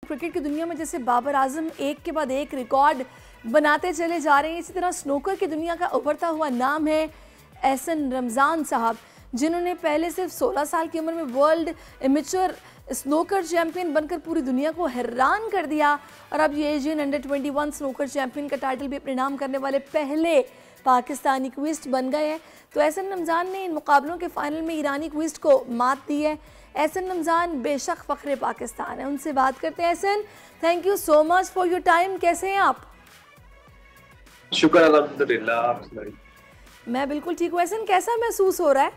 Cricket की दुनिया में जैसे बाबर आजम एक के बाद एक रिकॉर्ड बनाते चले जा रहे हैं, इसी तरह स्नूकर की दुनिया का उभरता हुआ नाम है एहसन रमज़ान साहब, जिन्होंने पहले सिर्फ 16 साल की उम्र में वर्ल्ड एमेच्योर स्नूकर चैंपियन बनकर पूरी दुनिया को हैरान कर दिया और अब ये एशियन अंडर 21 स्नूकर चैंपियन का टाइटल भी अपने नाम करने वाले पहले पाकिस्तानी क्विस्ट बन गए हैं। तो एहसन रमज़ान ने इन मुकाबलों के फाइनल में ईरानी क्विस्ट को मात दी है। एहसन रमज़ान बेशक फ़ख्र पाकिस्तान है। उनसे बात करते हैं। Ehsan, thank you so much for your time. कैसे हैं आप? शुक्र अल्हम्दुलिल्लाह, आप सुनाइए। मैं बिल्कुल ठीक हूँ। एहसन, कैसा महसूस हो रहा है?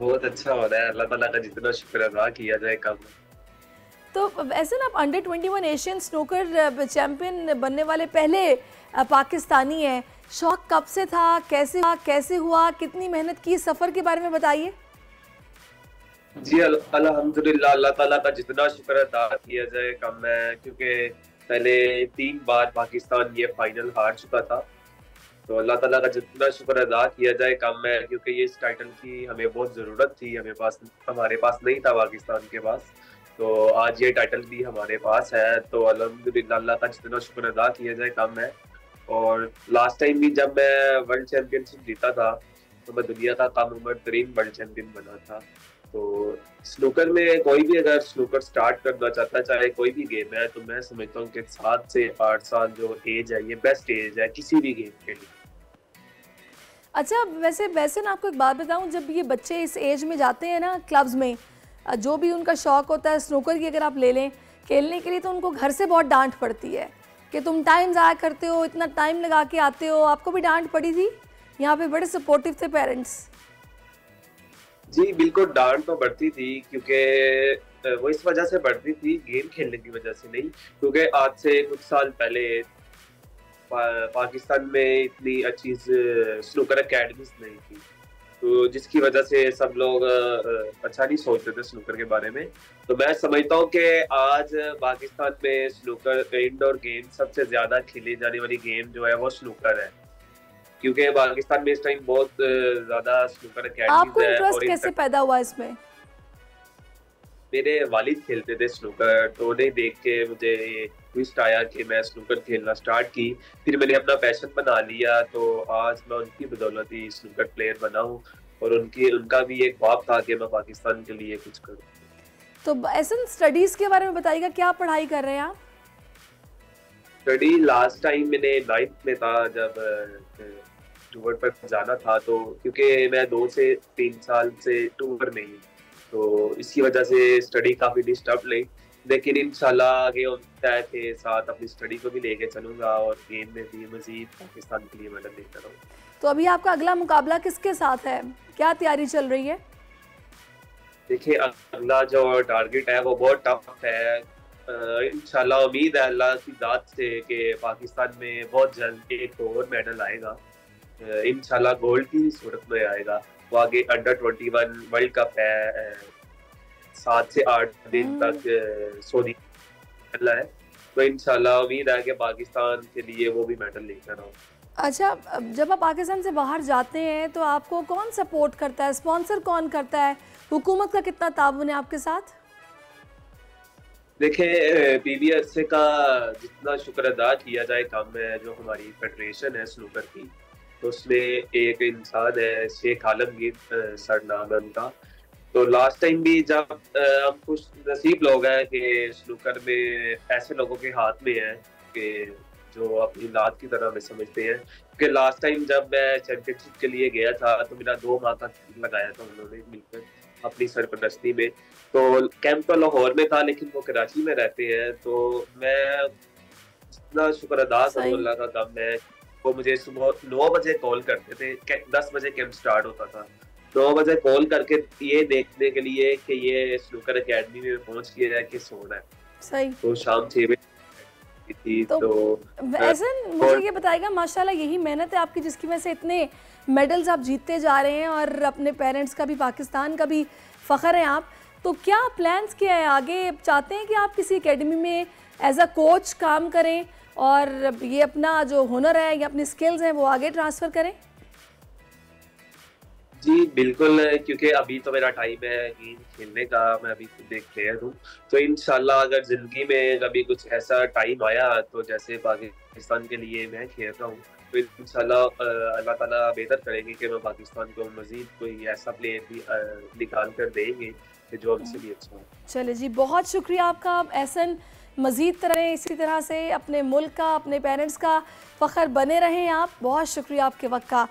बहुत अच्छा हो रहा है, अल्लाह ताला का जितना शुक्र अदा किया जाए कम। तो एहसन, आप अंडर 21 एशियन स्नूकर चैंपियन बनने वाले पहले पाकिस्तानी हैं। शौक कब से था, कैसे हुआ, कितनी मेहनत की, सफ़र के बारे में बताइए। जी अल्हम्दुलिल्लाह, अल्लाह ताला का जितना शुक्र अदा किया जाए कम है, क्योंकि पहले 3 बार पाकिस्तान ये फाइनल हार चुका था। तो अल्लाह ताला का जितना शुक्र अदा किया जाए कम है, क्योंकि ये इस टाइटल की हमें बहुत ज़रूरत थी, हमारे पास नहीं था पाकिस्तान के पास। तो आज ये टाइटल भी हमारे पास है, तो अल्हम्दुलिल्लाह अल्लाह का जितना शुक्र अदा किया जाए कम है। और लास्ट टाइम भी जब मैं वर्ल्ड चैंपियनशिप जीता था तो मैं दुनिया का कम उम्र तरीन वर्ल्ड चैंपियन बना था। तो स्नूकर में कोई भी अगर स्नूकर स्टार्ट करना चाहता है, चाहे कोई भी गेम है, तो मैं समझता हूँ कि 7 से 8 साल जो एज है ये बेस्ट एज है किसी भी गेम के लिए। अच्छा, वैसे ना आपको एक बात बताऊं, जब ये बच्चे इस एज में जाते हैं ना क्लब्स में, जो भी उनका शौक होता है स्नूकर की अगर आप ले लें खेलने के लिए, तो उनको घर से बहुत डांट पड़ती है कि तुम टाइम ज़ाया करते हो, इतना टाइम लगा के आते हो। आपको भी डांट पड़ी थी? यहाँ पे बड़े सपोर्टिव थे पेरेंट्स। जी बिल्कुल, डांट तो बढ़ती थी, क्योंकि वो इस वजह से बढ़ती थी, गेम खेलने की वजह से नहीं, क्योंकि आज से कुछ साल पहले पाकिस्तान में इतनी अच्छी स्नूकर एकेडमीज नहीं थी, तो जिसकी वजह से सब लोग अच्छा नहीं सोचते थे स्नूकर के बारे में। तो मैं समझता हूँ कि आज पाकिस्तान में स्नूकर इंडोर गेम सबसे ज्यादा खेली जाने वाली गेम जो है वो स्नूकर है, क्योंकि पाकिस्तान में इस टाइम बहुत ज्यादा स्नूकर एकेडमीज आपको है। इंटरेस्ट और कैसे पैदा हुआ इसमें? मेरे वालिद खेलते थे स्नूकर, तो उन्हें देख के मुझे ये ट्विस्ट आया कि मैं स्नूकर खेलना स्टार्ट की। फिर मैंने अपना पैशन बना लिया, तो आज मैं उनकी बदौलत ही स्नूकर प्लेयर बना हूँ। और उनका भी एक ख्वाब था कि मैं पाकिस्तान के लिए कुछ करूँ। तो ऐसे स्टडीज़ के बारे में बताइएगा, क्या पढ़ाई कर रहे हैं आप? स्टडी लास्ट टाइम मैंने 9th में था जब टूर पर जाना था, तो क्योंकि मैं 2 से 3 साल से टूर में ही हूँ, तो इसकी वजह से स्टडी काफ़ी डिस्टर्ब रही। लेकिन इंशाल्लाह आगे उम्मीद है के साथ अपनी स्टडी को भी लेके चलूँगा और गेम में भी मज़ीद पाकिस्तान के लिए मेडल लेकर रहूँगा। तो अभी आपका अगला मुकाबला किसके साथ है? क्या तैयारी चल रही है? देखिए, अगला जो टारगेट है वो बहुत टफ है। इंशाल्लाह उम्मीद है अल्लाह की ज़ात से कि पाकिस्तान में बहुत जल्द एक और मेडल आएगा। इंशाल्लाह गोल्ड की सूरत में आएगा। वो आगे अंडर 21 वर्ल्ड कप है, 7 से 8 दिन तक सऊदी चल रहा है। तो इंशाल्लाह उम्मीद है कि पाकिस्तान के लिए वो भी मेडल लेकर आऊँ। अच्छा, जब आप पाकिस्तान से बाहर जाते हैं तो आपको कौन सपोर्ट करता है, स्पॉन्सर कौन करता है, हुकूमत का कितना ताउन है आपके साथ? देखिए, पीबीएसए का जितना शुक्र अदा किया जाए कम है। जो हमारी फेडरेशन है स्नूकर की, तो उसमें एक इंसान है शेख आलमगीर सर नाम है उनका। तो लास्ट टाइम भी जब हम खुश नसीब लोग हैं कि स्नूकर में ऐसे लोगों के हाथ में है कि जो अपनी लात की तरह हमें समझते हैं। कि लास्ट टाइम जब मैं चैंपियनशिप के लिए गया था तो मेरा 2 माह का लगाया था उन्होंने मिलकर अपनी सरपरस्ती में। तो कैंप तो लाहौर में था, लेकिन वो कराची में रहते हैं। तो मैं इतना शुक्र अदा करूँ सही। अल्लाह का कम है। वो मुझे सुबह 9 बजे कॉल करते थे, 10 बजे कैंप स्टार्ट होता था। 9 बजे कॉल करके ये देखने के लिए कि ये स्नूकर एकेडमी में पहुंच गया है कि सो रहा है। सही। तो शाम 6 बजे थी। तो तो ऐसे मुझे ये बताइएगा, माशाल्लाह यही मेहनत है आपकी जिसकी वजह से इतने मेडल्स आप जीतते जा रहे हैं और अपने पेरेंट्स का भी, पाकिस्तान का भी फ़ख्र हैं आप। तो क्या प्लान्स क्या है आगे? चाहते हैं कि आप किसी एकेडमी में एज अ कोच काम करें और ये अपना जो हुनर है या अपनी स्किल्स हैं वो आगे ट्रांसफ़र करें? जी, बिल्कुल, क्योंकि अभी तो मेरा टाइम है गेम खेलने का, मैं अभी खुद एक प्लेयर हूँ। तो इंशाल्लाह अगर ज़िंदगी में कभी कुछ ऐसा टाइम आया, तो जैसे पाकिस्तान के लिए मैं खेल रहा हूँ, तो इंशाल्लाह अल्लाह ताला बेहतर करेंगे कि मैं पाकिस्तान को मज़ीद कोई ऐसा प्लेयर भी निकाल कर देंगे कि जो हमसे भी अच्छा हो। चलिए जी, बहुत शुक्रिया आपका एहसन। मज़ीद तरह इसी तरह से अपने मुल्क का, अपने पेरेंट्स का फ़ख्र बने रहें आप। बहुत शुक्रिया आपके वक्त का।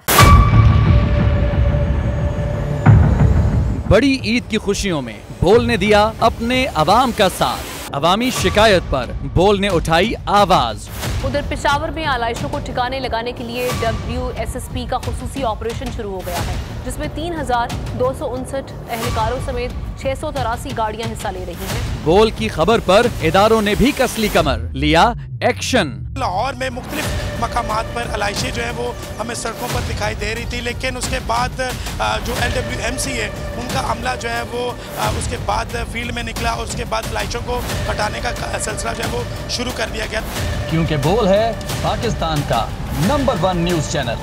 बड़ी ईद की खुशियों में बोल ने दिया अपने अवाम का साथ। अवामी शिकायत पर बोल ने उठाई आवाज। उधर पेशावर में आलाइशों को ठिकाने लगाने के लिए WSSP का खुसूसी ऑपरेशन शुरू हो गया है, जिसमें 3259 एहलकारों समेत 683 गाड़ियां हिस्सा ले रही हैं। बोल की खबर पर इदारों ने भी कसली कमर, लिया एक्शन। लाहौर में मुख्तलिफ मकामात पर आलाइशें जो है वो हमें सड़कों पर दिखाई दे रही थी, लेकिन उसके बाद जो LWMC है उनका अमला जो है वो उसके बाद फील्ड में निकला और उसके बाद आलाइशों को हटाने का सिलसिला जो है वो शुरू कर दिया गया, क्योंकि बोल है पाकिस्तान का नंबर 1 न्यूज चैनल।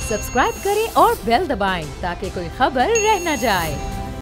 सब्सक्राइब करें और बेल दबाएं ताकि कोई खबर रह न जाए।